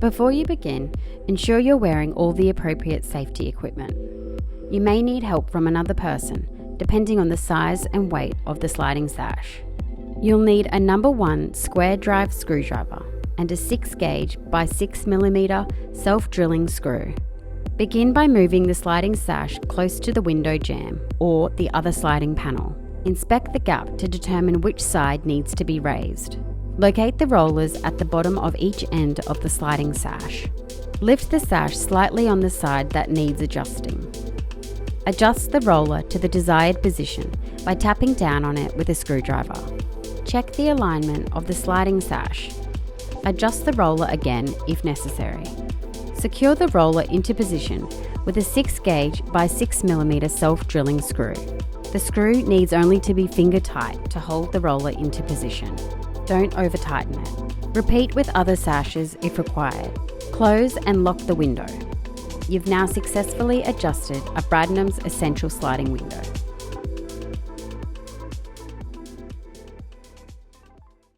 Before you begin, ensure you're wearing all the appropriate safety equipment. You may need help from another person, depending on the size and weight of the sliding sash. You'll need a number 1 square drive screwdriver and a 6 gauge by 6mm self-drilling screw. Begin by moving the sliding sash close to the window jamb or the other sliding panel. Inspect the gap to determine which side needs to be raised. Locate the rollers at the bottom of each end of the sliding sash. Lift the sash slightly on the side that needs adjusting. Adjust the roller to the desired position by tapping down on it with a screwdriver. Check the alignment of the sliding sash. Adjust the roller again if necessary. Secure the roller into position with a 6 gauge by 6mm self-drilling screw. The screw needs only to be finger tight to hold the roller into position. Don't over tighten it. Repeat with other sashes if required. Close and lock the window. You've now successfully adjusted a Bradnam's Essential Sliding Window.